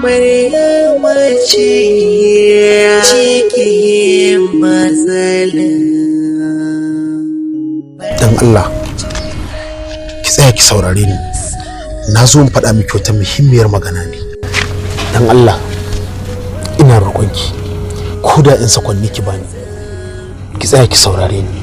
Maryama ce cikin matsala. Dan Allah ki tsaya ki saurare ni, na zo in faɗa miki wata muhimmiyar magana ne. Dan Allah ina roƙonki, ko da in sakwanni ki bani, ki tsaya ki saurare ni.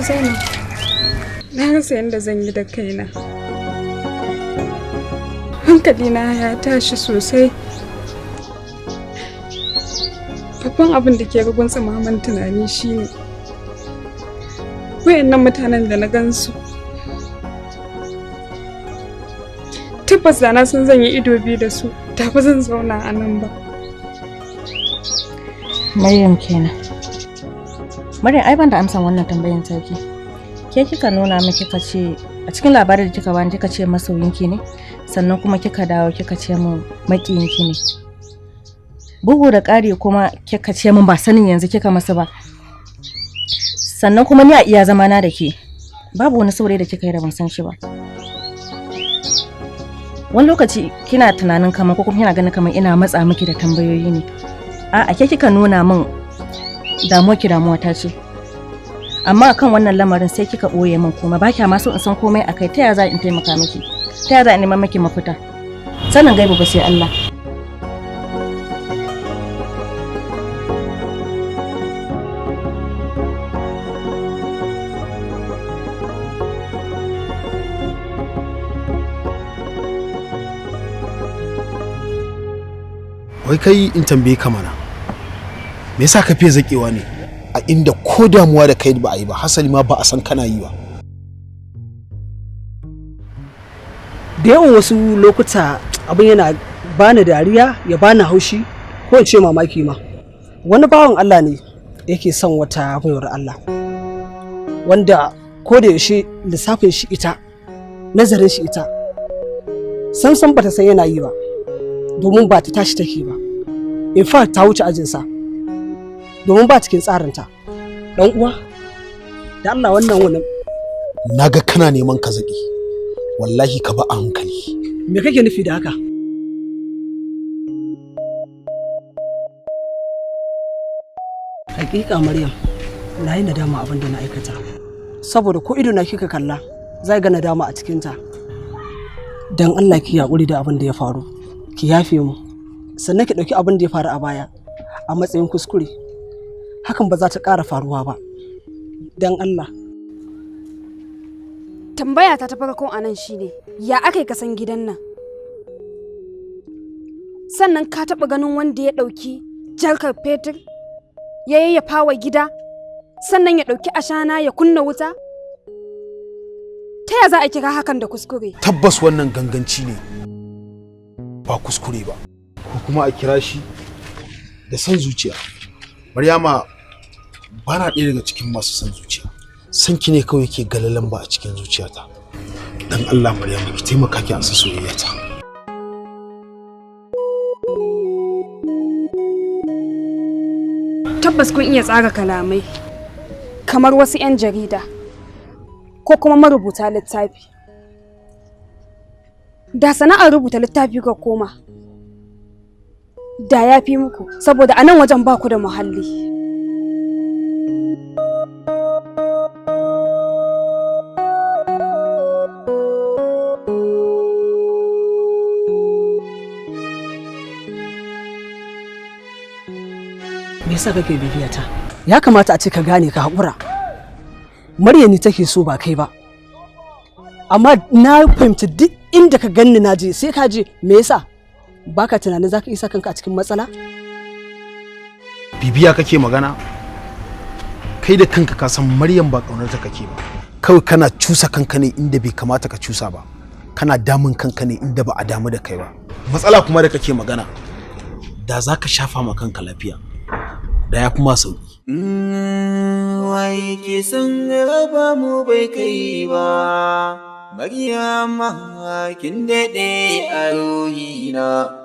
Zainab, na rasa yadda zan yi da kaina. Hankalina ya tashi sosai. Babban abin da ke rugun tsamaman tunani shine wayannan mutanen da na gansu. Tabbas da na san zan yi ido biyu da su, da ba zan zauna a nan ba. Maryam kenan. Maryam ai ban da amsan wannan tambayan sarki. Ke kika nuna min kika ce a cikin labarin da kika bani kika ce masoyinki ne, sannan kuma kika dawo kika ce min makiyinki ne. Bugu da ƙari kuma kika ce min ba sanin yanzu kika masa ba. Sannan kuma ni a iya zamana da ke babu wani saurayi da kika yi da ban san shi ba. Wani lokaci kina tunanin kamar ko kuma kina ganin kamar ina matsa miki da tambayoyi ne. A'a ke kika nuna min damuwa ta ce, amma akan wannan lamarin sai kika ɓoye min komai, ba kya ma so in san komai akai. Ta yaya za in taimaka miki, ta yaya za in neman miki mafita? Sanin gaibu ba sai Allah. Wai kai in tambaye ka mana, me yasa ka fiye zakewa ne a inda ko damuwa da kai ba a yi ba, hasali ma ba a san kana yi ba? Da yawan wasu lokuta abin yana bani dariya, ya bani haushi, ko in ce mamaki ma. Wani bawan Allah ne yake son wata baiwar Allah, wanda ko da yaushe lissafin shi ita, nazarin shi ita, san bata san yana yi ba, domin ba ta tashi take ba. In fact ta wuce ajinsa, domin ba cikin tsarinta. Dan uwa, da Allah wannan wani. Naga kana neman ka zaki, wallahi ka ba a hankali. Me kake nufi da haka? Hakika Maryam, na yi nadama abin da na aikata, saboda ko ido na kika kalla zai ga nadama a cikinta. Dan Allah ki haƙuri da abin da ya faru, ki yafe mu, sannan ki ɗauki abin da ya faru a baya a matsayin kuskure. Hakan ba za ta ƙara faruwa ba, dan Allah. Tambaya ta farko a nan shine, ya aka yi kasan gidan nan? Sannan ka taɓa ganin wanda ya ɗauki jarkar fetur ya yayyafa wa gida, sannan ya ɗauki ashana ya kunna wuta? Ta ya za a kira hakan da kuskure? Tabbas wannan ganganci ne, ba kuskure ba, ko kuma a kira shi da san zuciya. Maryama, ba na ɗaya daga cikin masu san zuciya. Sanki ne kawai ke galalan ba a cikin zuciyata. Dan Allah Maryama, ki taimaka ki ansa soyayyata. Tabbas kun iya tsara kalamai kamar wasu 'yan jarida ko kuma marubuta littafi. Da sana'ar rubuta littafi ka koma, da ya fi muku saboda a nan wajen ba ku da muhalli. Me yasa kake bibiya ta? Ya kamata a ce ka gane ka haƙura. Maryam ni take so ba kai ba. Amma na fahimci duk inda ka ganni na je sai ka je, me yasa? Baka tunanin zaka isa kanka a cikin matsala? Bibiya kake magana? Kai da kanka ka san Maryam ba kaunar ta kake ba. Kawai kana cusa kanka ne inda bai kamata ka cusa ba. Kana damun kanka ne inda ba a damu da kai ba. Matsala kuma da kake magana, da zaka shafa ma kanka lafiya. Da ya kuma sauki. Wai ke san raba mu bai kai ba, Maryama kin daɗe a ruhina.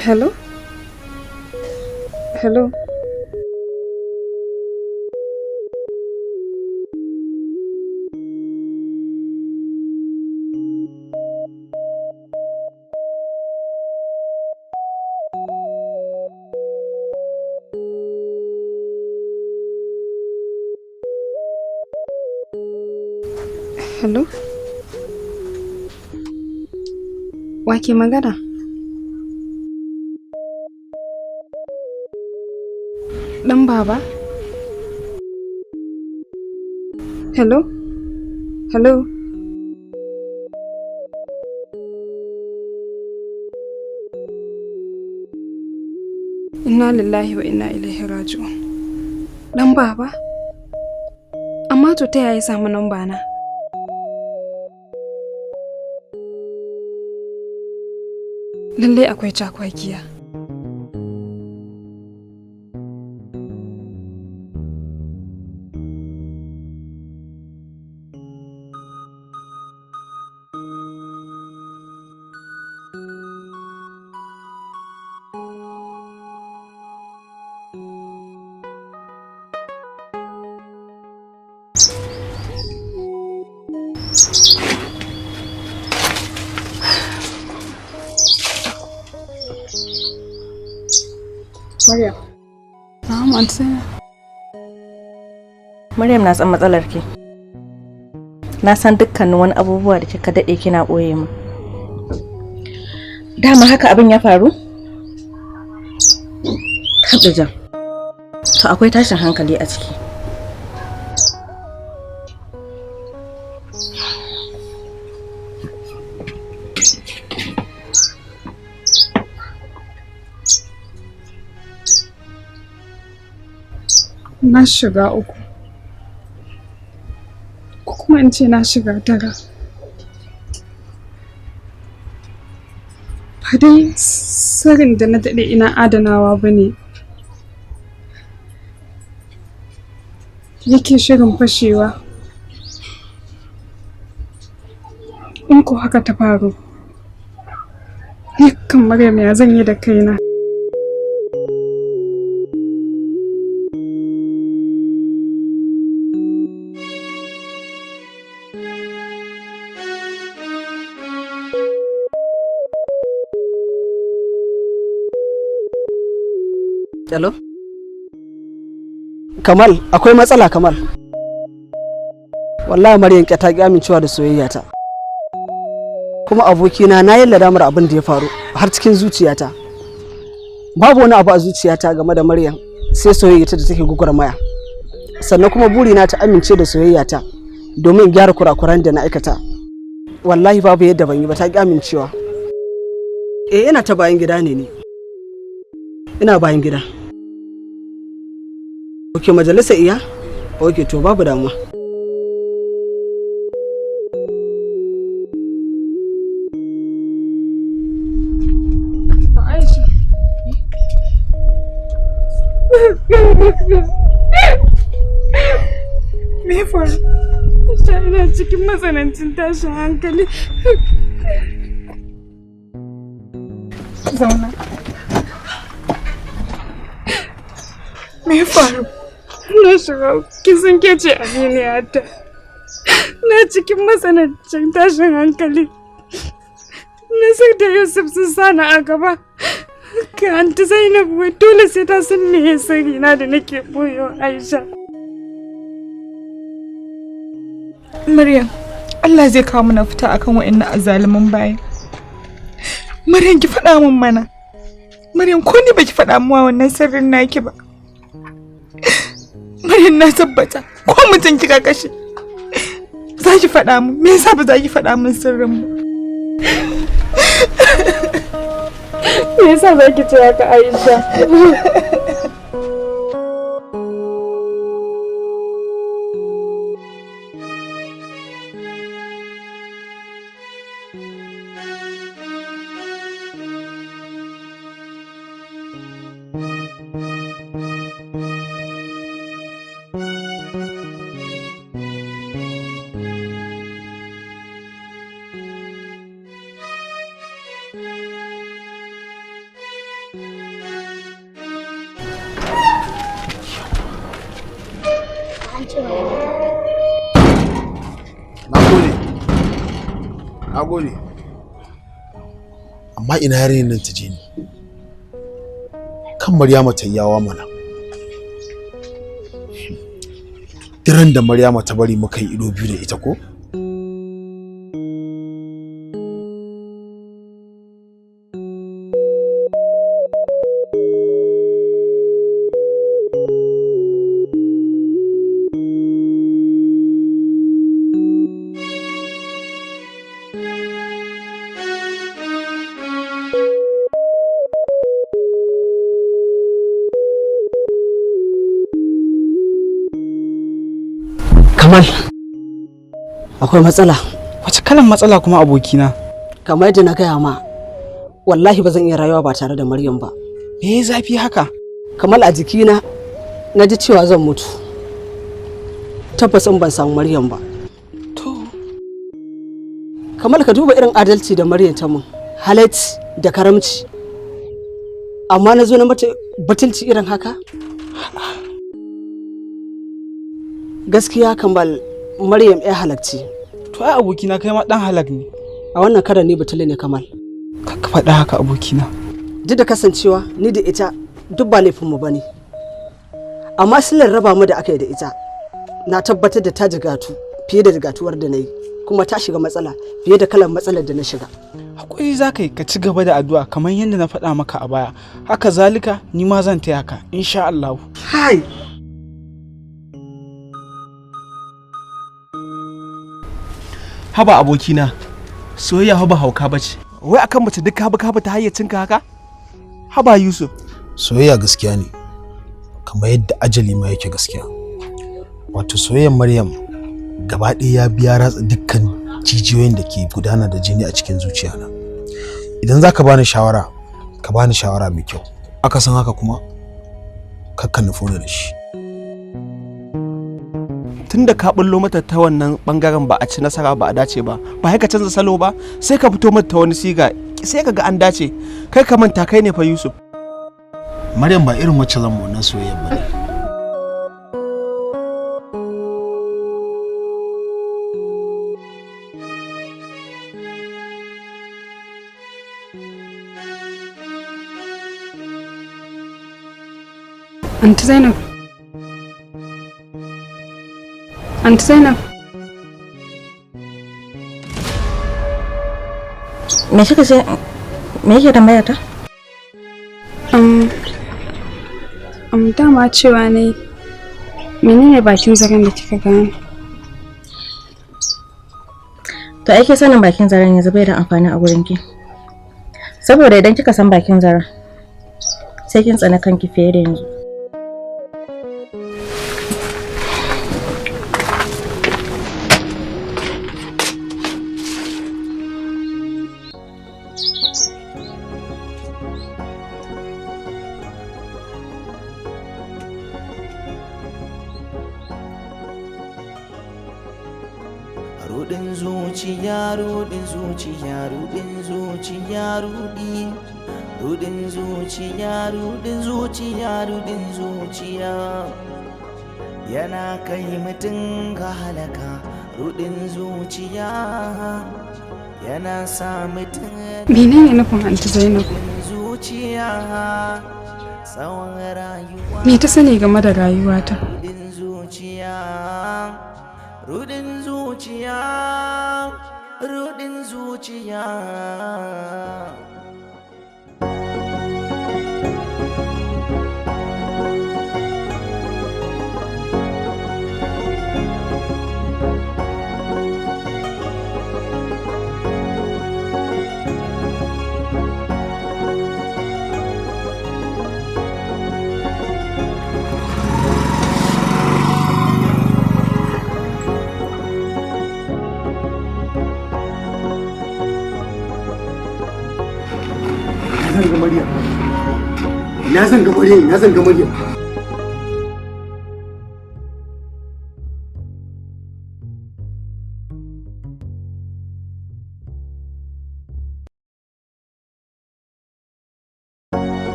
Hello? Hello? Hello? Wa ke magana? Ɗan baba? Hello? Hello? Inna lillahi wa inna ilaihi raji'un. Ɗan baba? Amma to ta yaya samu namba na? Lallai akwai cakwakiya. Maryam. Na'am, Aunty. Maryam na san matsalar ki. Na san dukkanin wani abubuwa da kika dade kina boye mu. Dama haka abin ya faru? Khadija. To akwai tashin hankali a ciki. Na shiga uku, ko kuma in ce na shiga tara. Ba dai sirrin da na daɗe ina adanawa ba ne yake shirin fashewa. In ko haka ta faru, ni kan Maryam ya zan yi da kaina? Hello? Kamal, akwai matsala Kamal. Wallahi Maryam ta ki amincewa da soyayyata. Kuma abokina na yi ladamar abin da ya faru har cikin zuciyata. Babu wani abu a zuciyata game da Maryam sai soyayyata da take gugurmaya. Sannan kuma burina ta amince da soyayyata domin gyara kurakuran da na aikata. Wallahi babu yadda ban yi ba, ta ki amincewa. Ina ta bayan gida ne ni. Ina bayan gida. Ok, majalisa iya? Ok, to babu damuwa. Aisha. Me faru? Ina cikin matsanancin tashin hankali. Zauna. Me ya faru? Na shiga kisan kece aminiyata. Na cikin matsanancin tashin hankali. Nasir da Yusuf sun sani a gaba. Ka anti Zainab wai dole sai ta san me ya sani na da nake boyo Aisha. Maryam, Allah zai kawo mana fita akan wa'annan azzaluman bayan. Maryam ki faɗa min mana. Maryam ko ni baki faɗa min wannan sirrin naki ba. Maryam na tabbata ko mutum kika kashe. Za ki faɗa min, me yasa ba za ki faɗa min sirrin ba? Me yasa za ki ce haka Aisha? Na gode. Amma ina yarinyar nan ta je ni? Kan Maryama ta yawa mana. Diran da Maryama ta bari muka yi ido biyu da ita ko? Kamal, akwai matsala. Wace kalan matsala kuma abokina? Kamar yadda na gaya ma, wallahi ba zan iya rayuwa ba tare da Maryam ba. Me ya zafi haka? Kamal, a jikina na ji cewa zan mutu. Tabbas in ban samu Maryam ba. To. Kamal, ka duba irin adalci da Maryam ta mun, halacci da karamci. Amma na zo na mata batulci irin haka? Gaskiya Kamal, Maryam ya halacci. To ai abokina kai ma dan halak ne. A wannan karan ni batule ne Kamal. Ka faɗa haka abokina. Duk da kasancewa ni da ita duk ba laifinmu ba ne. Amma sillar raba mu da aka yi da ita, na tabbatar da ta jigatu fiye da jigatuwar da na yi, kuma ta shiga matsala fiye da kalan matsalar da na shiga. Hakuri za ka yi ka ci gaba da addu'a kamar yadda na faɗa maka a baya. Haka zalika ni ma zan taya ka insha Allah. Hai! Haba abokina, soyayya haba hauka bace. Wai akan mace duk ka bi ta hayyacinka haka? Haba Yusuf. Soyayya gaskiya ne, kamar yadda ajali ma yake gaskiya. Wato soyayyar Maryam gaba ɗaya ya biya ratsa dukkan jijiyoyin da ke gudana da jini a cikin zuciyana. Idan za ka bani shawara, ka bani shawara mai kyau. Aka san haka kuma, kakka nufo da shi. Tunda ka bullo mata ta wannan bangaren ba a ci nasara ba a dace ba, ba ka canza salo ba, sai ka fito mata ta wani siga, sai ka ga an dace. Kai ka manta kai ne fa Yusuf. Maryam ba irin wacce zan mu wannan soyayya ba ne. Anti Zainab. Anti Zainab. Me kika ce? Me yake tambaya ta? Dama cewa ne menene bakin zaren da kika gane? To ake sanin bakin zaren yanzu bai da amfani a gurin ki. Saboda idan kika san bakin zaren sai kin tsana kanki fiye da yanzu. Rudin zuciya, rudin zuciya, rudin zuciya, rudi. rudin zuciya, rudin zuciya, rudin zuciya yana kai mutum ga halaka. Rudin zuciya yana sa mutum. Menene nufin Anti Zainab? Zuciya tsawon rayuwa. Me ta sani game da rayuwata? Rudin zuciya, rudin zuciya, rudin zuciya. Ina zan ga Maryam, ina zan ga Maryam.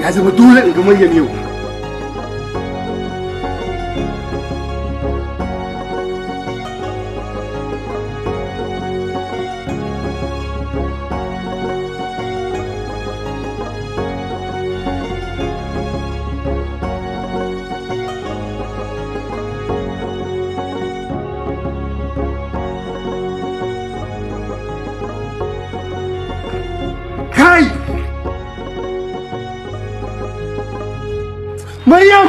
Ya zama dole in ga Maryam yau. Kai! Maryam!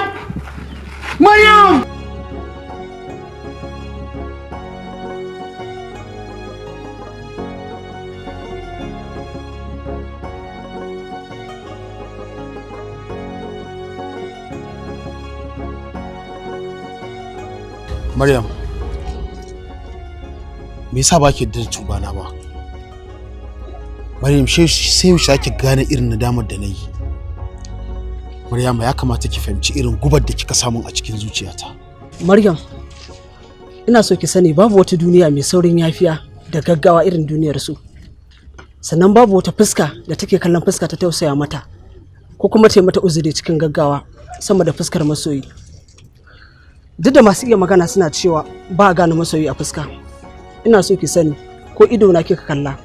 Maryam! Maryam, me yasa ba ki da tubana ba? Maryam, sai yaushe ake gane irin nadamar da na yi. Maryam, ya kamata ki fahimci irin gubar da kika samu a cikin zuciyata. Maryam, ina so ki sani babu wata duniya mai saurin yafiya da gaggawa irin duniyar su. Sannan babu wata fuska da take kallon fuska ta tausaya mata ko kuma ta yi mata uzuri cikin gaggawa sama da fuskar masoyi. Duk da masu iya magana suna cewa ba a gane masoyi a fuska. Ina so ki sani ko ido na kika kalla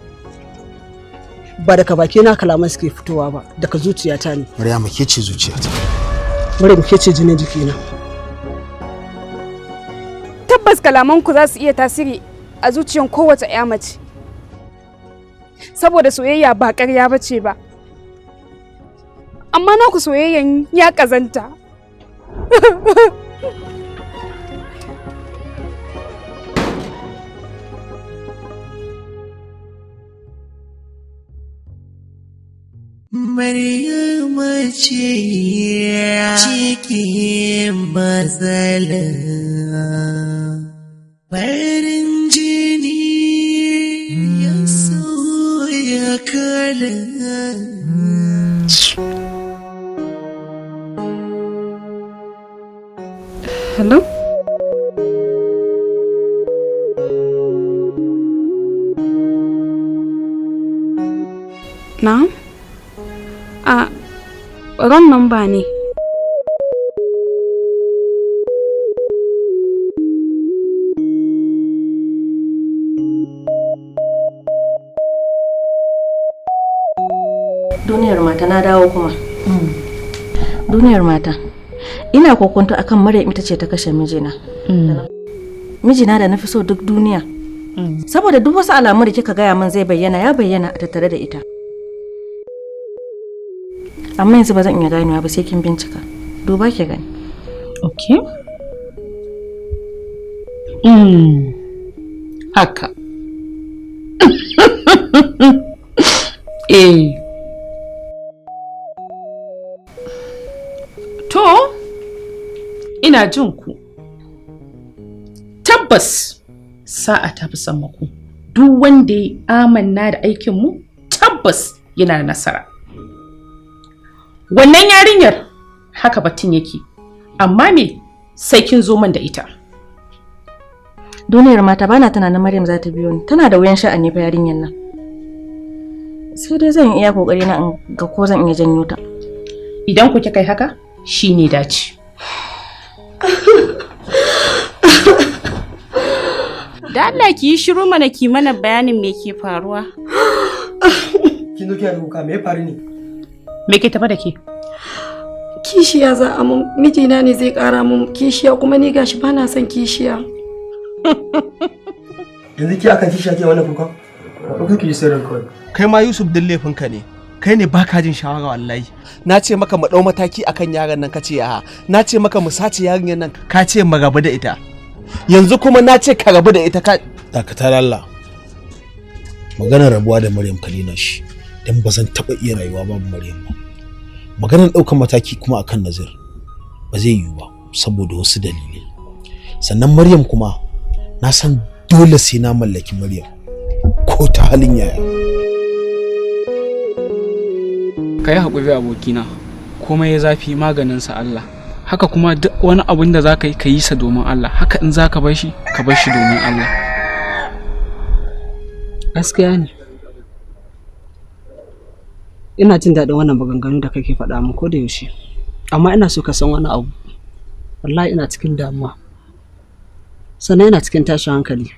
ba daga baki na kalaman suke fitowa ba, daga zuciyata ne. Maryam, ke ce zuciyata. Maryam, ke ce jinin jikina. Tabbas kalamanku za su iya tasiri a zuciyar kowace ƴa mace. Saboda soyayya ba ƙarya bace ba. Amma naku soyayyan ya ƙazanta. Maryama ce cikin matsala, farin jini ya sauya kala. Hello? Na'am? Wrong number ne. Duniyar mata na dawo kuma. Duniyar mata. Ina kokonto akan Maryam ita ce ta kashe mijina. Mijina da na fi so duk duniya. Saboda duk wasu alamu da kika gaya min zai bayyana ya bayyana a tattare da ita. Amma yanzu ba zan iya ganewa ba sai kin bincika. Duba ki gani. Okay. Haka. To, ina jin ku. Tabbas sa'a ta fi sammako. Duk wanda ya amanna da aikinmu tabbas yana da nasara. Wannan yarinyar haka batun yake, amma me sai kin zo man da ita. Duniyar mata bana tunanin Maryam za ta biyo ni. Tana da wuyan sha'ani fa yarinyar nan. sai dai zan iya kokari na in ga ko zan iya janyo ta. Idan ku kika yi haka shine dace. Da Allah ki yi shiru mana ki mana bayanin me ke faruwa. Kin zo kina kuka me ya faru ne? Me ke tafa da ke? Kishiya za a mun, mijina ne zai kara mun kishiya kuma ni gashi bana son kishiya. Yanzu ki akan kishiya ke wannan kuka? Ko kake sirrin kawai? Kai ma Yusuf din laifinka ne. Kai ne baka jin shawara wallahi. Na ce maka mu dau mataki akan yaran nan kace a. Na ce maka mu sace yarinyar nan ka ce mu rabu da ita. Yanzu kuma na ce ka rabu da ita ka Dakatar Allah. Maganar rabuwa da Maryam Kalina shi. Dan bazan taba iya rayuwa babu Maryam ba. Maganar daukan mataki kuma akan Nazir ba zai yiwu ba saboda wasu dalilai. Sannan Maryam kuma na san dole sai na mallaki Maryam ko ta halin yaya. Ka yi haƙuri abokina, komai ya zafi maganinsa Allah. Haka kuma duk wani abin da za ka yi sa domin Allah. Haka in za ka bar shi domin Allah. Gaskiya ne. Ina jin daɗin wannan maganganu da kake faɗa min ko da yaushe. Amma ina so ka san wani abu. Wallahi ina cikin damuwa. Sannan ina cikin tashin hankali.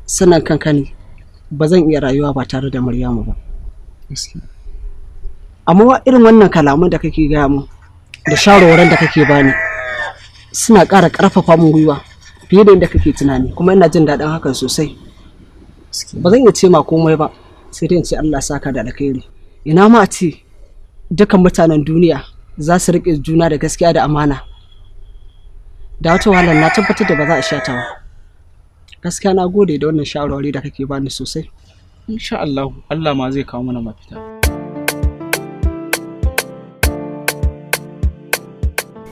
Sannan kankani ba zan iya rayuwa ba tare da Maryamu ba. Amma irin wannan kalaman da kake gaya min da shawarwaran da kake bani suna ƙara ƙarfafa min gwiwa fiye da yadda kake tunani, kuma ina jin daɗin hakan sosai. Ba zan iya ce ma komai ba sai dai in ce Allah saka da alkhairi. Ina ma a ce dukan mutanen duniya za su riƙe juna da gaskiya da amana. Da wata wahalar na tabbatar da ba za a sha ta ba. Gaskiya na gode da wannan shawarwari da kake bani sosai. Insha Allah, Allah ma zai kawo mana mafita.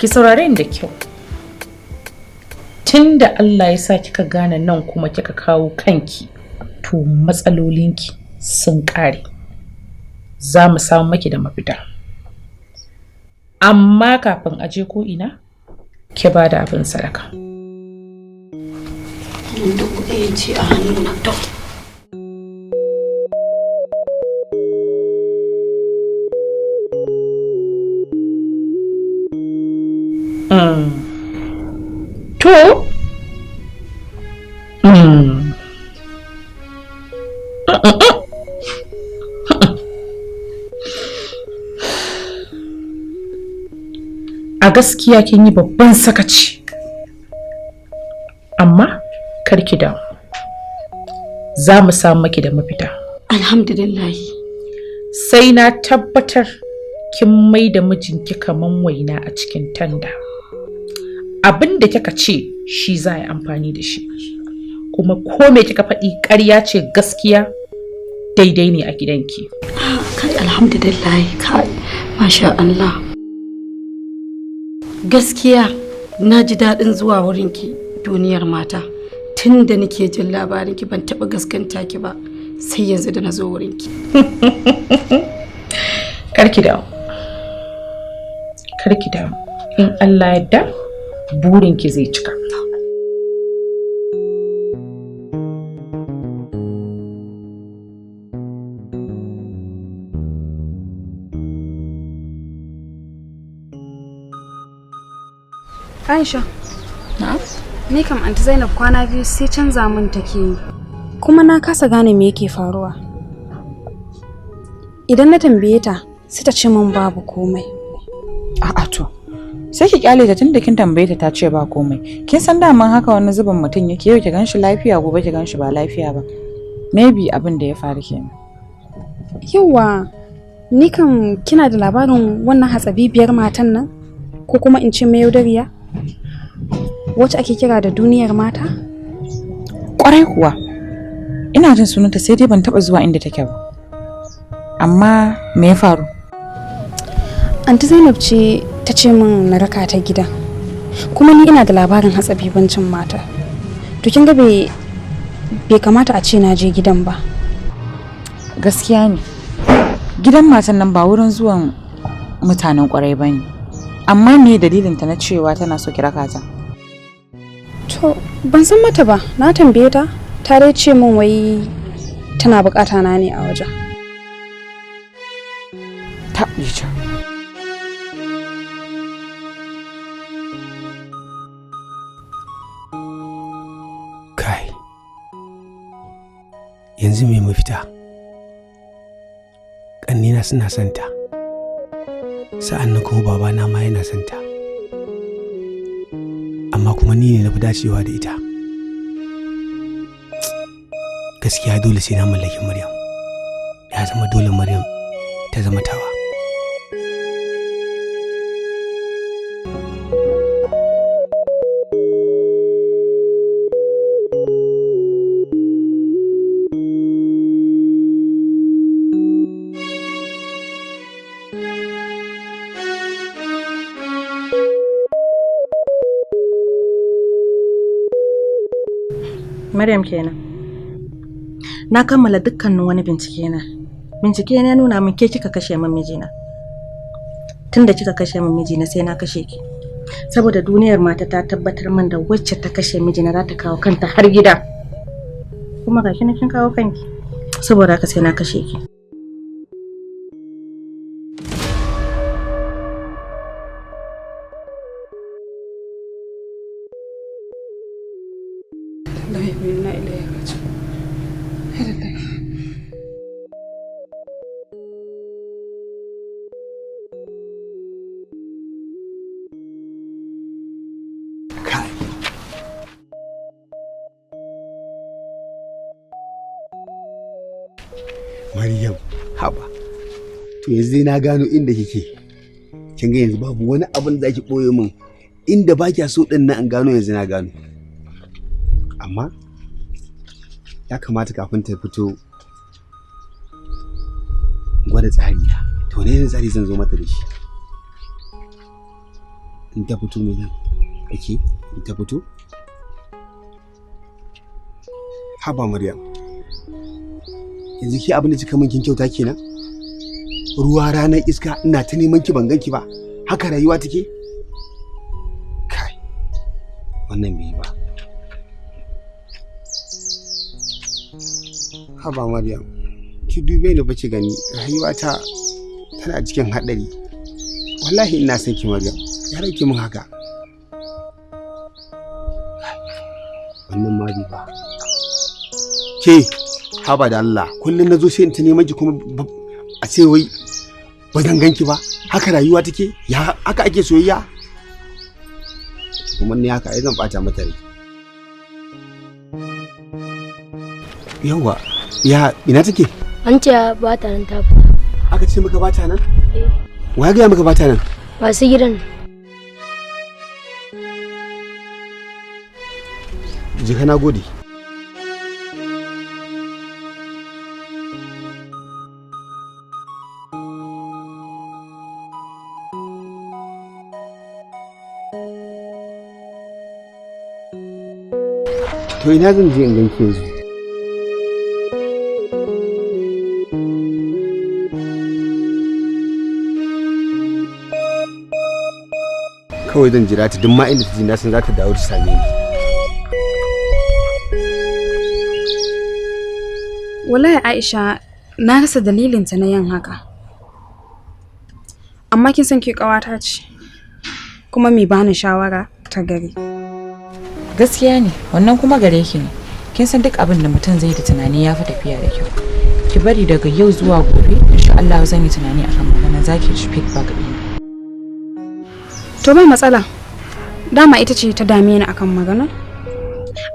Ki saurare ni da kyau. Tunda Allah ya sa kika gane nan kuma kika kawo kanki, to matsalolinki sun ƙare. Za mu samu maki da mafita. Amma kafin a je ko ina, ki ba da abin sadaka. Dubu ɗaya ce a hannuna to. To? A gaskiya kin yi babban sakaci. Amma karki damu. Za mu samu maki da mafita. Alhamdulillah. Sai na tabbatar kin mai da mijinki kaman waina a cikin tanda. Abin da kika ce shi za a yi amfani da shi. Kuma ko me kika faɗi ƙarya ce gaskiya daidai ne a gidanki. Kai alhamdulillah, kai masha Allah. Gaskiya na ji daɗin zuwa wurinki duniyar mata. Tun da nake jin labarinki ban taɓa gaskanta ki ba sai yanzu da na zo wurinki. Karki damu. Karki damu. In Allah yadda burinki zai cika. Aisha. Na'am. Ni kam Aunty Zainab kwana biyu sai canza min take yi. Kuma na kasa gane me yake faruwa. Idan na tambaye ta sai ta ce min babu komai. A'a to. Sai ki kyale ta tunda kin tambaye ta ce ba komai. Kin san daman haka wani zubin mutum yake yau ki ganshi lafiya gobe ki ganshi ba lafiya ba. Maybe abin da ya faru kenan. Yawa, ni kam kina da labarin wannan hatsabibiyar matan nan? Ko kuma in ce mai yaudariya? Wacce ake kira da duniyar mata? Kwarai kuwa. Ina jin sunanta sai dai ban taba zuwa inda take ba. Amma me ya faru? Aunty Zainab ce ta ce min na raka ta gida. Kuma ni ina da labarin hatsabibancin mata. To kin ga bai kamata a ce na je gidan ba. Gaskiya ne. Gidan matan nan ba wurin zuwan mutanen kwarai bane. Amma me dalilin ta na cewa tana so ki raka ta? To ban san mata ba, na tambaye ta, ta dai ce min wai tana bukata na ne a waje. yanzu mai mafita. Ƙannena suna santa, sa'an nan kuma babana ma yana santa, amma kuma ni ne na fi dacewa da ita. Gaskiya dole sai na mallaki Maryam. Ya zama dole Maryam ta zama tawa. Maryam kenan. Na kammala dukkanin wani bincike na. Bincike na nuna min ke kika kashe min mijina. Tunda kika kashe min mijina sai na kashe ki. Saboda duniyar mata ta tabbatar min da wacce ta kashe mijina za ta kawo kanta har gida. Kuma ga kin kawo kanki. Saboda haka sai na kashe ki. Maryam, haba. To yanzu dai na gano inda kike. Kin ga yanzu babu wani abin da zaki boye min. Inda ba kya so din nan an gano yanzu na gano. Amma ya kamata kafin ta fito gwada tsari na. To ne tsari zan zo mata da shi. In ta fito me zan? Ake in ta fito? Haba Maryam. Yanzu ki abin da kika min kin kyauta kenan? Ruwa ranar iska ina ta neman ki ban ganki ba. Haka rayuwa take? Kai. Wannan bai ba. Haba Maryam. Ki dube ni ba ki gani rayuwata tana cikin hadari. Wallahi ina son ki Maryam. Ya rage min haka. Wannan ma bai ba. Ke haba da Allah kullum na zo sai in ta neman ki kuma a ce wai ba zan ganki ba. Haka rayuwa take? Ya haka ake soyayya? Kuma ne haka ai zan bata mata rai. Yawa ya ina take? An ce ba ta nan ta fita. Aka ce maka ba ta nan? Eh. Wa ya ga maka ba ta nan? Masu gidan. Jika na gode. To ina zan je in ganke yanzu? Kawai zan jira ta duk ma inda ta ji na san za ta dawo ta same ni. Wallahi Aisha na rasa dalilinta na yin haka. Amma kin san ke ƙawata ce. Kuma mai bani shawara ta gari. Gaskiya ne, wannan kuma gare ki ne. Kin san duk abin da mutum zai da tunani ya fi tafiya da kyau. Ki bari daga yau zuwa gobe, insha Allah zan yi tunani akan magana zaki ji feedback ɗina. To ba matsala. Dama ita ce ta dame ni akan magana.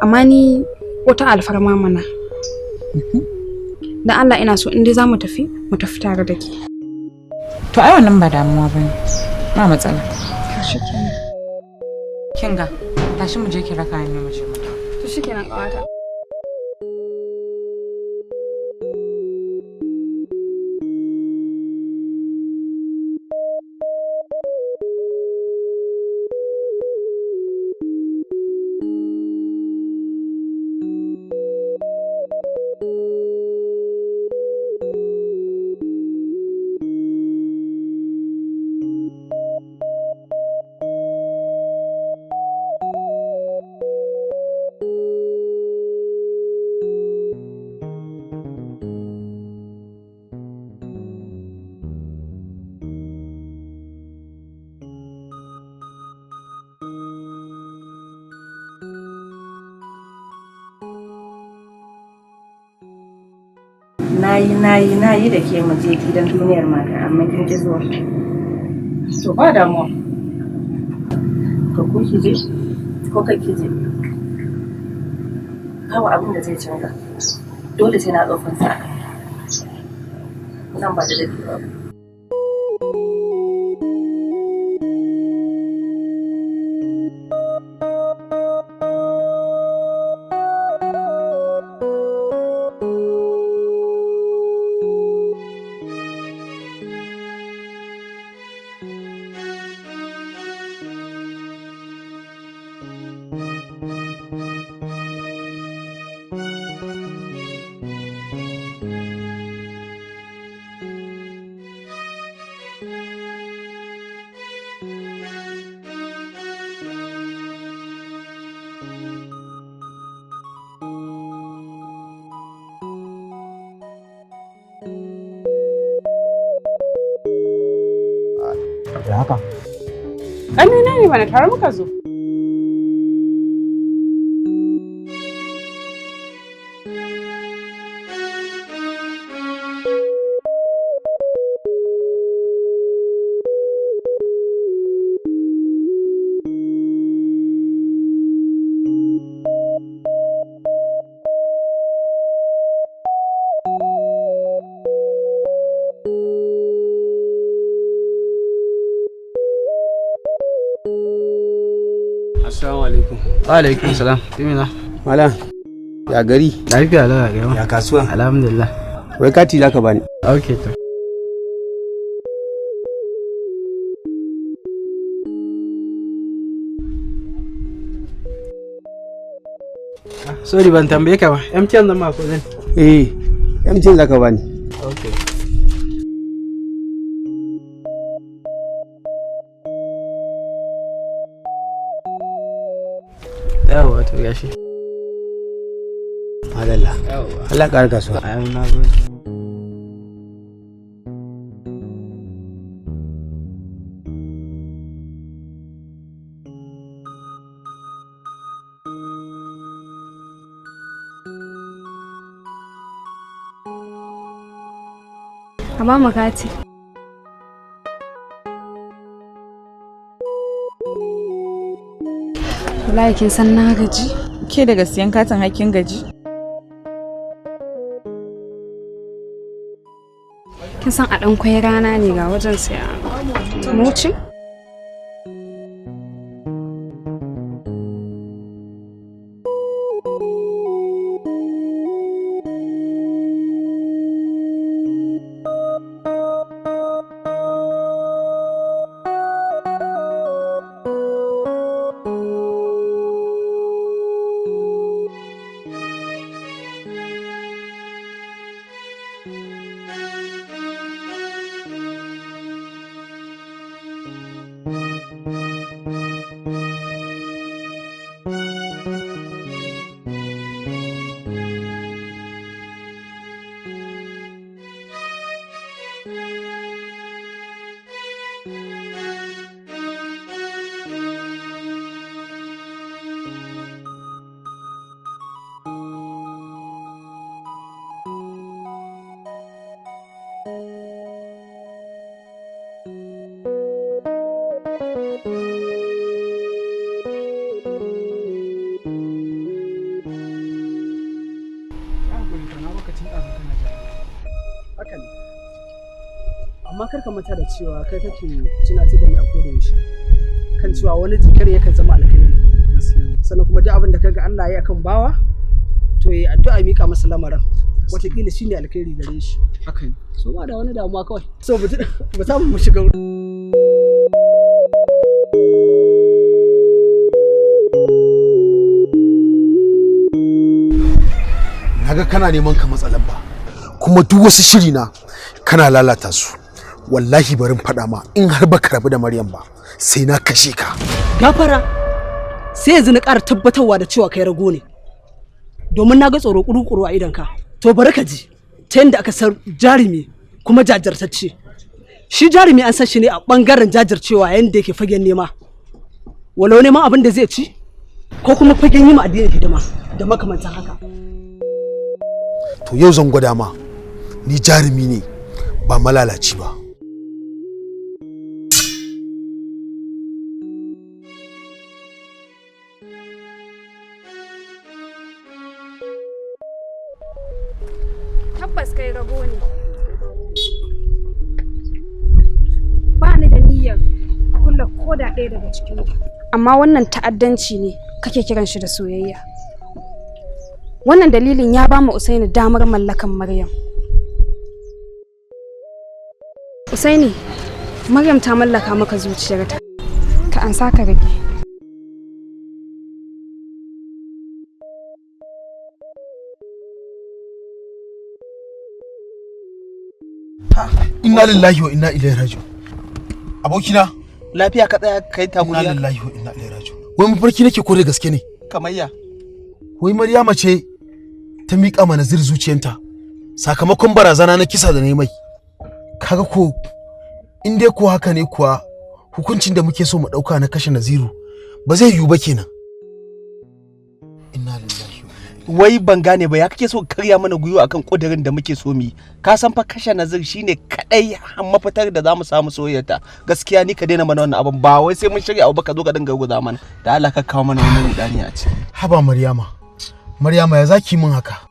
Amma ni wata alfarma mana. Dan Allah ina so in dai zamu tafi, mu tafi tare da ke. To ai wannan ba damuwa bane. Ba matsala. Kinga, tashi mu je ki raka ni mu je mu. To shikenan ƙawata. nayi da ke mu je gidan duniyar mata amma kin ki zuwa. To ba damuwa. Ko ki je ko ka ki je. Kawo abin da zai canza. Dole sai na ɗaukar sa. Nan ba da dadewa ba. Da haka? Ƙannena ne mana tare muka zo. Assalamu alaikum. Wa alaikum salam. Timina. Malam, ya gari? Lafiya lau ya Ya kasuwa? Alhamdulillah. Wai kati zaka bani. Okay to. Sorry ban tambaye ka ba. MTN nan ma ko zan? MTN zaka bani. Okay. Yawa to gashi. Madalla. Allah ƙara kasuwa. Amin na gode. A ba mu kati. Wallahi kin san na gaji. Ke daga siyan katin hakkin gaji? Kin san a ɗan kwai rana ne ga wajen siya. Muci? amma kar ka manta da cewa kai kake tunatar da ni a koda yaushe kan cewa wani jinkiri yakan zama alkhairi sannan kuma duk abin da kaga Allah ya kan bawa to yi addu'a mika masa lamarin wataƙila shine alkhairi gare shi haka so ba da wani damuwa kawai so ba za mu shiga naga kana neman ka matsalan ba kuma duk wasu shiri na kana lalata su wallahi barin faɗa ma in har baka rabu da Maryam ba sai na kashe ka gafara sai yanzu na ƙara tabbatarwa da cewa kai rago ne domin na ga tsoro kuru-kuru a idanka to bari ka ji ta yadda aka san jarumi kuma jajirtacce shi jarumi an san shi ne a ɓangaren jajircewa yadda yake fagen nema walau neman abin da zai ci ko kuma fagen yi ma addinin hidima da makamantan haka to yau zan gwada ma ni jarumi ne ba malalaci ba. Tabbas kai rago ne. Ba ni da niyyar kulla koda ɗaya daga cikin ku. Amma wannan ta'addanci ne kake kiran shi da soyayya. Wannan dalilin ya ba mu Usaini damar mallakan Maryam. Usaini, Maryam ta mallaka maka zuciyarta. Ka ansa ka rage. Inna lillahi wa inna ilaihi raji'un. Abokina, lafiya ka tsaya kai taguriya? Inna lillahi wa inna ilaihi raji'un. Wai mafarki nake ko da gaske ne? Kamayya. Wai Maryama ce ta miƙa mana zuciyanta sakamakon barazana na kisa da mai. Kaga ko in dai ko haka ne kuwa hukuncin da muke so mu ɗauka na kashe Naziru ba zai yiwu ba kenan. Inna lillahi. Wai ban gane ba, ya kake so karya mana gwiwa akan kudirin da muke so mu? Ka san fa kashe Nazir shine kadai mafitar da zamu samu soyayyarta. Gaskiya ni ka daina mana wannan abin, ba wai sai mun shirya abu ba ka zo ka dinga guza mana. Da Allah ka kawo mana wannan rudani a ce. Haba Maryama ya zaki min haka?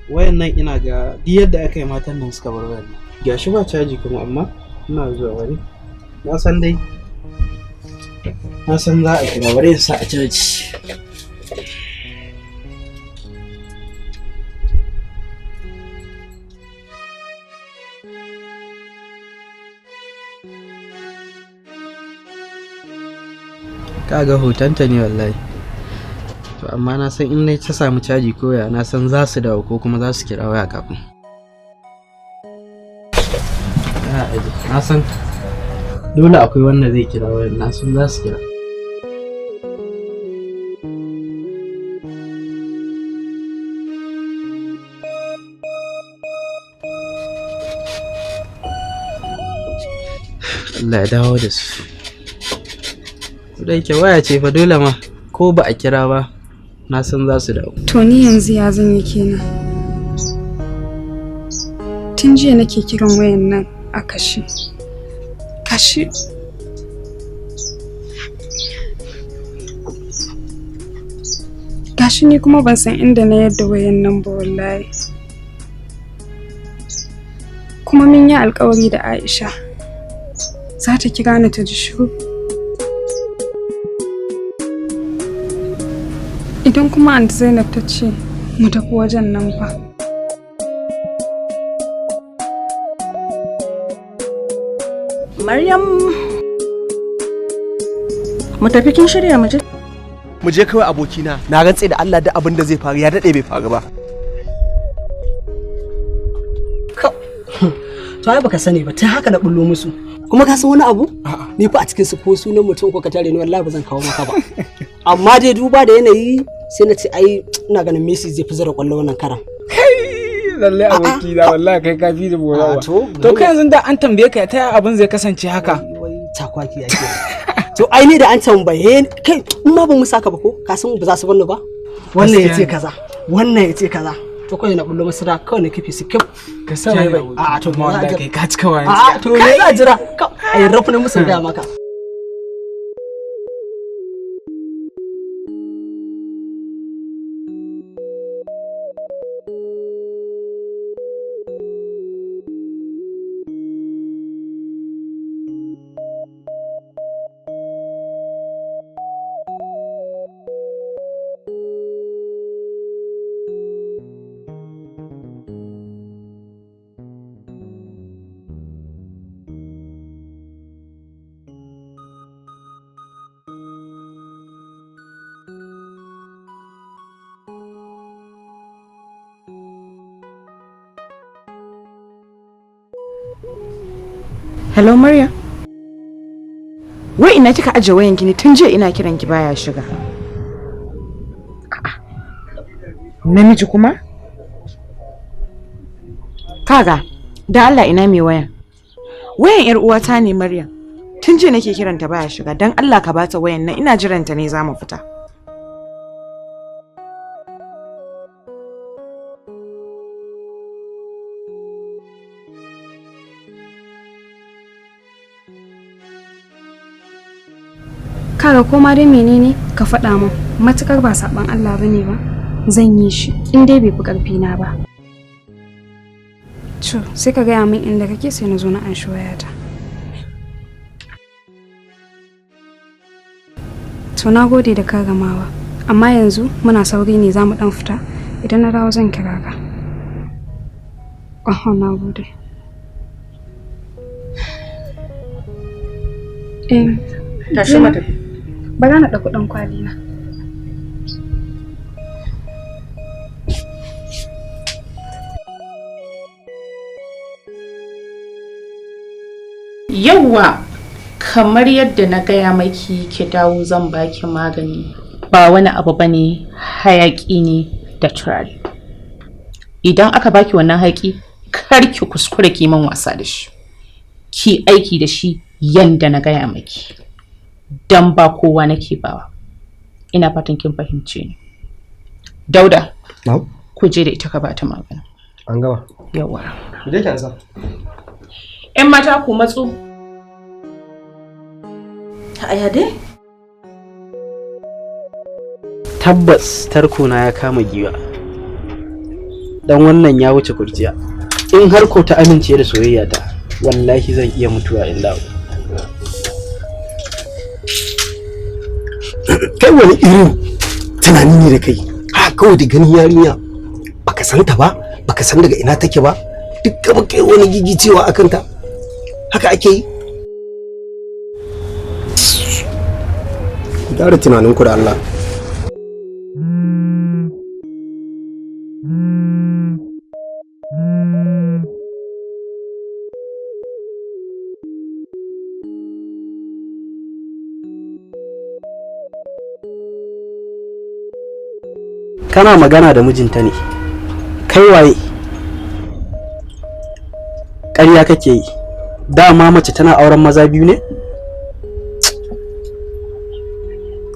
Wayan nan ina ga duk yadda aka yi matan nan suka bar wayan nan. Gashi ba caji kuma amma ina zuwa wani. Na san za a kira bari in sa a caji. Kaga hotonta ne wallahi. To amma na san in ta samu caji koya na san za su dawo ko kuma za su kira waya kafin. Na san dole akwai wanda zai kira wayar, na san za su kira. Allah ya dawo da su. Da yake waya ce fa dole ma ko ba a kira ba na san za su dawo. To ni yanzu ya zan yi kenan. Tun jiya nake kiran wayan nan a kashe. Gashi ni kuma ban san inda na yadda wayan nan ba wallahi. Kuma mun yi alkawari da Aisha. Za ta kira ni ta ji shiru. Idan kuma Aunt Zainab ta ce mu tafi wajen nan fa. Maryam, mu tafi kin shirya mu je? Mu je kawai abokina, na rantse da Allah da abin da zai faru ya dade bai faru ba. To ai baka sani ba, ta haka na bullo musu. Kuma ka san wani abu? Ni fa a cikin su ko sunan mutum ko ka tare ni wallahi ba zan kawo maka ba. Amma dai duba da yanayi sai na ce ai ina ganin Messi zai fi zara kwallo wannan karan. Lalle aboki da wallahi kai ka fi da borawa. To kai yanzu da an tambaye ka ta abin zai kasance haka. Takwaki yake. To ai ni da an tambaye kai in ma ba mu saka ba ko ka san ba za su banni ba. Wannan yace kaza, wannan yace kaza. To kai na bullo masara kawai na kifi su kyau. Ka sa mai bai. A to ma wanda kai ka cika wani. A to me za jira? Ai rafu na musu ga maka. Hello Maryam. Wai ina kika aje wayanki ne tun jiya ina kiran ki baya shiga. Namiji kuma? Kaga, da Allah ina mai wayan. Wayan yar uwata ne Maryam. Tun jiya nake kiranta baya shiga. Dan Allah ka bata wayan nan ina jiranta ne zamu fita. Kaga koma dai menene ka faɗa min matukar ba saban Allah bane ba zan yi shi in dai bai fi ƙarfi na ba. To sai ka gaya min inda kake sai na zo na anshi wayata. To na gode da ka gamawa amma yanzu muna sauri ne za mu dan fita idan na dawo zan kira ka. Oh na gode. Tashi mata. Bara na ɗauki ɗan kwali na. Yawwa, kamar yadda na gaya maki ki dawo zan baki magani. Ba wani abu bane, hayaki ne da turare. Idan aka baki wannan hayaki, kar ki kuskure ki man wasa da shi. Ki aiki da shi yanda na gaya maki. Dan ba kowa nake bawa. Ina fatan kin fahimce ni. Dauda, ku je da ita ka bata magana. An gama. Yawa. Idan ki ansa. ƴan mata ku matso. Aya dai? Tabbas tarkona ya kama giwa. Dan wannan ya wuce kurciya. In har ko ta amince da soyayya ta, wallahi zan iya mutuwa in dawo. Kai wani irin tunani ne da kai? Ha kawai da ganin yarinya baka san ta ba, baka san daga ina take ba, duk gaba kai wani gigicewa akan ta. Haka ake yi? Ku gyara tunaninku da Allah. Kana magana da mijinta ne. Kai waye? Ƙarya kake yi. Dama mace tana auren maza biyu ne?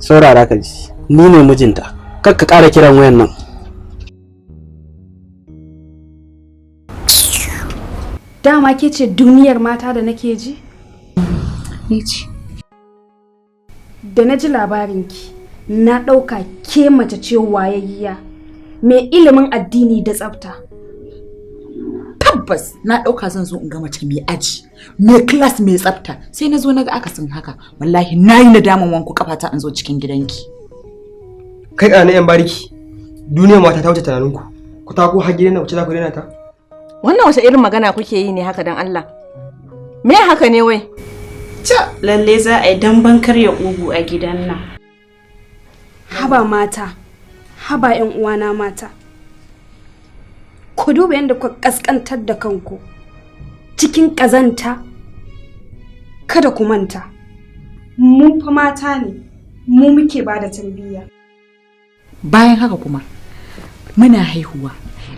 Saurara ka ji. Ni ne mijinta. Kar ka ƙara kiran wayan nan. Dama ke ce duniyar mata da nake ji? Ni ce. Da na ji labarinki. Na ɗauka ke mace ce wayayya mai ilimin addini da tsafta. Tabbas na ɗauka zan zo in ga mace mai aji, mai class mai tsafta, sai na zo na ga akasin haka. Wallahi nayi nadaman wanku kafata an zo cikin gidanki. Kai ƙana yan bariki. Duniyar mata ta wuce tunaninku. Ku ta ko har gidan nan wuce za ku rena ta? Wannan wace irin magana kuke yi ne haka dan Allah? Me haka ne wai? Ca lalle za a yi damban karya ugu a gidan nan. Haba mata, haba ƴan uwana mata. Ku duba yadda kuka kaskantar da kanku cikin ƙazanta. Kada ku manta, mu fa mata ne, mu muke bada tarbiyya. Bayan haka kuma muna haihuwa,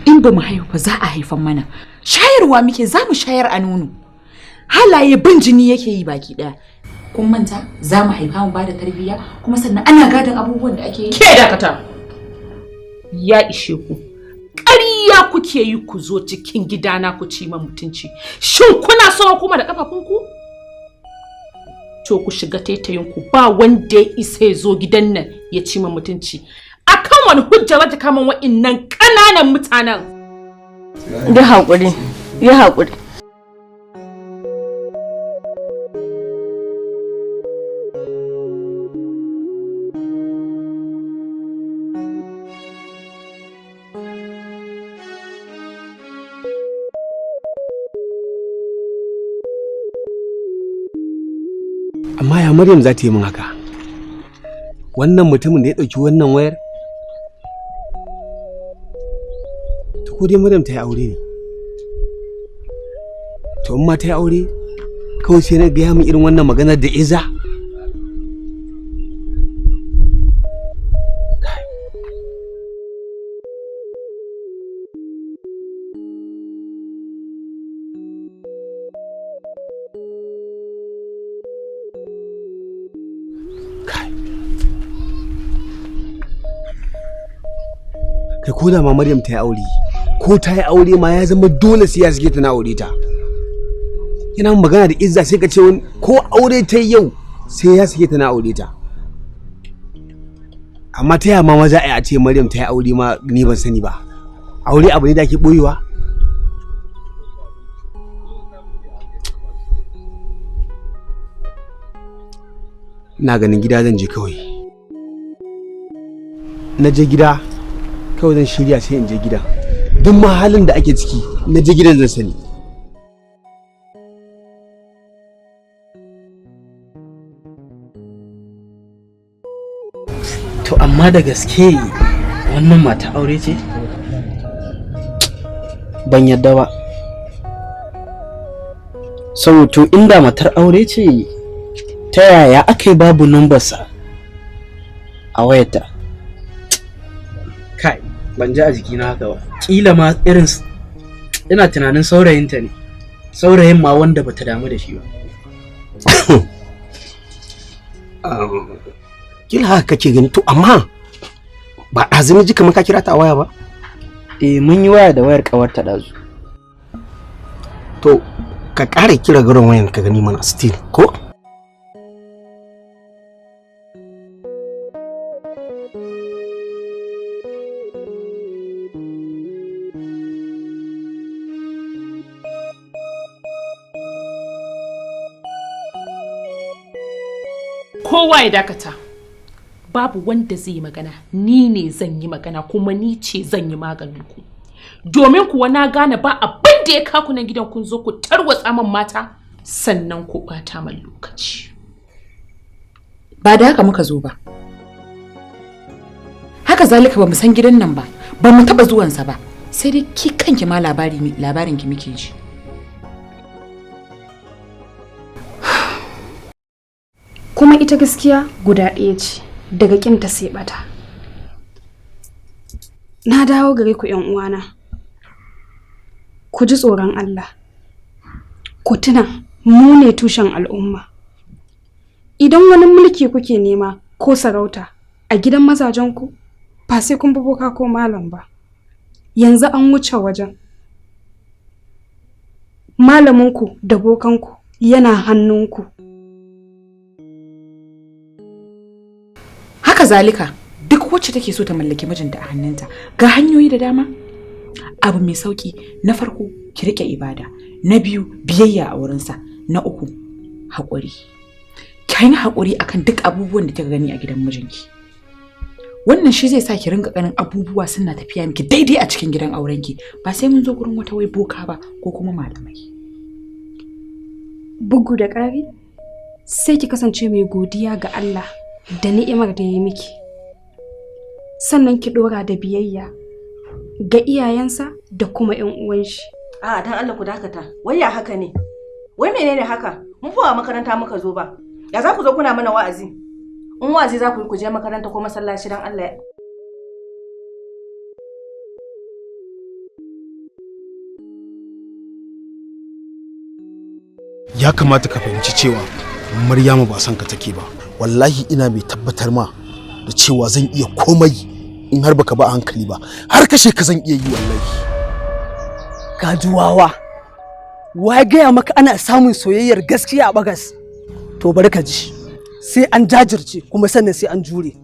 in ba mu haihu ba za a haifan mana. Shayarwa muke, za mu shayar a nono. Halaye bin jini yake yi baki ɗaya. Kun manta za mu haifa mu bada tarbiyya kuma sannan ana gadon abubuwan da ake yi. Ke dakata. Ya ishe ku. Ƙarya kuke yi ku zo cikin gidana ku ci man mutunci. Shin kuna so kuma da kafafunku? To ku shiga taitayin ku, ba wanda ya isa ya zo gidan nan ya ci man mutunci. Akan wani hujja za ta kama wa'innan ƙananan mutanen? Ya haƙuri, ya haƙuri. Amma ya Maryam za ta yi min haka? Wannan mutumin da ya ɗauki wannan wayar? To ko dai Maryam ta yi aure ne? to in ma ta yi aure kawai sai na gaya min irin wannan maganar da iza. Kai ko da ma Maryam ta yi aure, ko ta yi aure ma ya zama dole sai ya sake ta na aure ta. Yana magana da izza sai ka ce wani ko aure ta yau sai ya sake ta na aure ta. Amma ta yaya ma za a yi a ce Maryam ta yi aure ma ni ban sani ba. Aure abu ne da ake boyewa. Ina ganin gida zan je kawai. Na je gida kawai zan shirya sai in je gida. Duk ma halin da ake ciki na je gidan zan sani. To amma da gaske wannan mata aure ce? Ban yadda ba. Sau to inda matar aure ce ta yaya aka yi babu numbarsa a wayarta? Kai, ban ji a jikina haka ba. Kila ma irin ina tunanin saurayinta ne. Saurayin ma wanda bata damu da shi ba. Kila haka kake gani to amma ba azumi ji kamar ka kira ta a waya ba? Mun yi waya da wayar kawarta dazu. To ka ƙara kira garin wayan ka gani mana still ko? Kowa ya dakata. Babu wanda zai yi magana, ni ne zan yi magana kuma ni ce zan yi maganin ku. Domin kuwa na gane ba abin da ya kaku nan gidan kun zo ku tarwatsa man mata sannan ku bata man lokaci. Ba da haka muka zo ba. Haka zalika ba mu san gidan nan ba, ba mu taba zuwansa ba. Sai dai ki kanki ma labarin ki muke ji. Kuma ita gaskiya guda ɗaya ce, daga ƙinta sai ɓata. Na dawo gare ku ƴan uwana. Ku ji tsoron Allah. Ku tuna mu ne tushen al'umma. Idan wani mulki kuke nema ko sarauta a gidan mazajenku, ba sai kun bi boka ko malam ba. Yanzu an wuce wajen. Malaminku da bokanku yana hannunku. Haka zalika duk wacce take so ta mallaki mijinta a hannunta ga hanyoyi da dama. Abu mai sauki, na farko ki rike ibada, na biyu biyayya a wurinsa, na uku haƙuri. Ki yi haƙuri akan duk abubuwan da kika gani a gidan mijinki. Wannan shi zai sa ki ringa ganin abubuwa suna tafiya miki daidai a cikin gidan aurenki, ba sai mun zo gurin wata wai boka ba ko kuma malamai. Bugu da ƙari, sai ki kasance mai godiya ga Allah da ni'imar da ya miki. Sannan ki dora da biyayya ga iyayensa da kuma ƴan uwan shi. A dan Allah ku dakata. Wai ya haka ne? Wai menene haka? Mun fa makaranta muka zo ba. Ya za ku zo kuna mana wa'azi? In wa'azi za ku yi ku je makaranta ko masallaci dan Allah. Ya kamata ka fahimci cewa Maryamu ba san ka take ba. Wallahi ina mai tabbatar ma da cewa zan iya komai in har baka ba a hankali ba. Har kashe ka zan iya yi wallahi. Gajuwawa. Wa gaya maka ana samun soyayyar gaskiya a bagas? To bari ka ji. Sai an jajirce kuma sannan sai an jure.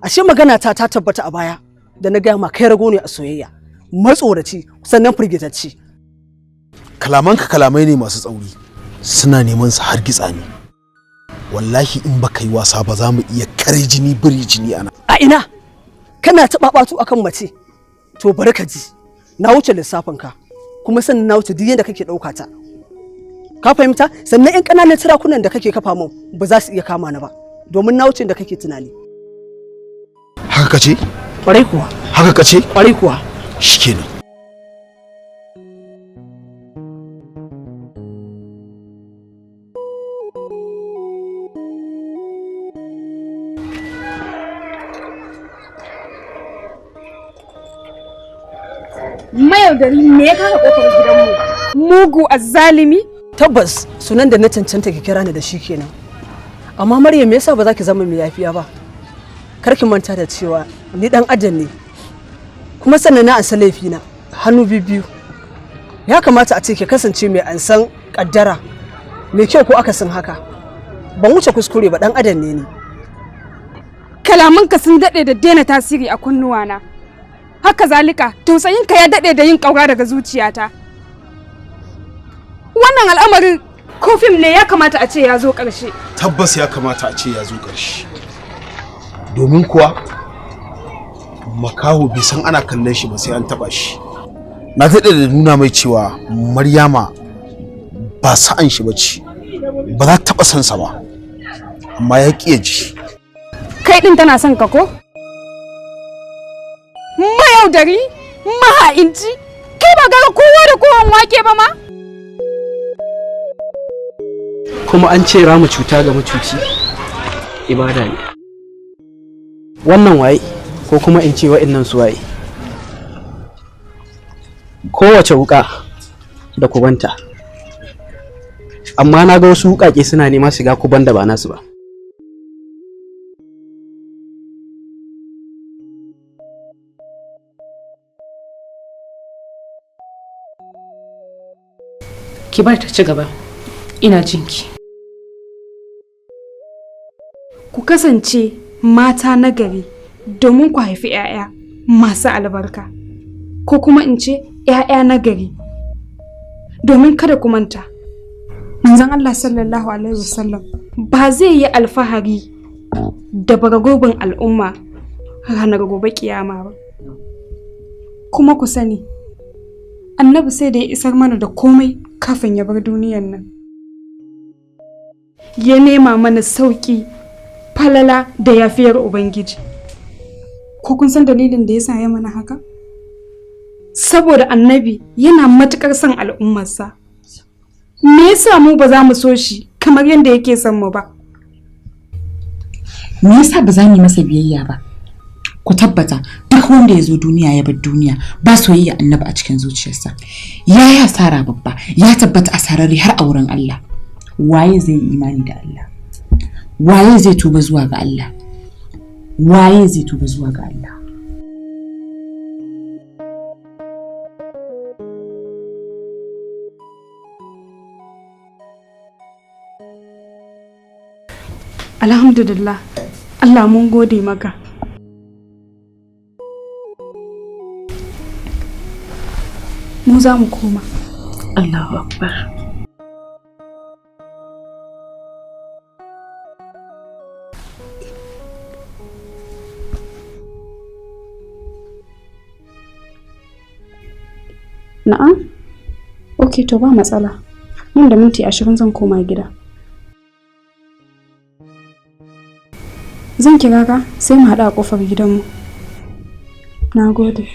Ashe magana ta tabbata a baya da na gaya ma kai rago ne a soyayya. Matsoraci sannan firgitacci. Kalamanka kalamai ne masu tsauri. Suna neman su har gitsa ne. Wallahi in baka yi wasa ba za mu iya kare jini biri jini ana. A ina? Kana taɓa ɓatu akan mace? To bari ka ji. Na wuce lissafin ka. Kuma sannan na wuce duk yadda kake ɗauka ta. Ka fahimta? Sannan ƴan ƙananan tirakunan da kake kafa min ba za su iya kama ni ba. Domin na wuce da kake tunani. Haka kace? Ƙwarai kuwa. Haka kace? Ƙwarai kuwa. Shikenan. Mayaudari me ya kaka kofar gidanmu? Mugu azzalimi? Tabbas sunan da na cancanta ki kira ni da shi kenan. Amma Maryam me yasa ba za ki zama mai yafiya ba? Kar ki manta da cewa ni dan adam ne. Kuma sannan na ansa laifina hannu biyu. Ya kamata a ce ki kasance mai ansan kaddara. Me kyau ko akasin haka? Ban wuce kuskure ba, dan adam ne ni. Kalamanka sun daɗe da daina tasiri a kunnuwana. Haka zalika, tausayinka ya daɗe da yin ƙaura daga zuciyata. Wannan al'amarin ko fim ne ya kamata a ce ya zo ƙarshe. Tabbas ya kamata a ce ya zo ƙarshe. Domin kuwa makaho bai san ana kallon shi ba sai an taɓa shi. Na daɗe da nuna mai cewa Maryama ba sa'an shi bace, ba za ta taɓa son sa ba, amma ya ƙi ya ji. Kai ɗin tana son ka ko? Mayaudari, maha'inci, kai ba ga kowa da kowan wake ba ma? Kuma an ce rama cuta ga macuci ibada ne. Wannan waye ko kuma in ce wa'annan su waye? Kowace wuka da kubanta, amma na ga wasu wukake suna nema shiga kuban da ba nasu ba. Ki bar ta ci gaba, ina jinki. Ku kasance mata na gari domin ku haifi 'ya'ya masu albarka, ko kuma in ce 'ya'ya na gari. Domin kada ku manta, manzon Allah sallallahu alaihi wasallam ba zai yi alfahari da baragobin al'umma ranar gobe kiyama ba. Kuma ku sani, annabi sai da ya isar mana da komai kafin ya bar duniyan nan. Ya nema mana sauki, falala da yafiyar Ubangiji. Ko kun san dalilin da yasa ya mana haka? Saboda annabi yana matukar son al'ummarsa. Me yasa mu ba za mu so shi kamar yadda yake son mu ba? Me yasa ba za mu yi masa biyayya ba? Ku tabbata duk wanda ya zo duniya ya bar duniya ba soyayya annabi a cikin zuciyarsa. Ya yi asara babba, ya tabbata asararre har a wurin Allah. Waye zai yi imani da Allah? Waye zai tuba zuwa ga Allah? Waye zai tuba zuwa ga Allah? Alhamdulillah, Allah mun gode maka. Mu za mu koma. Allahu Akbar. Na'am? Ok, to ba matsala. Nan da minti 20 zan koma gida. Zan kira ka sai mu haɗu a ƙofar gidanmu. Na gode.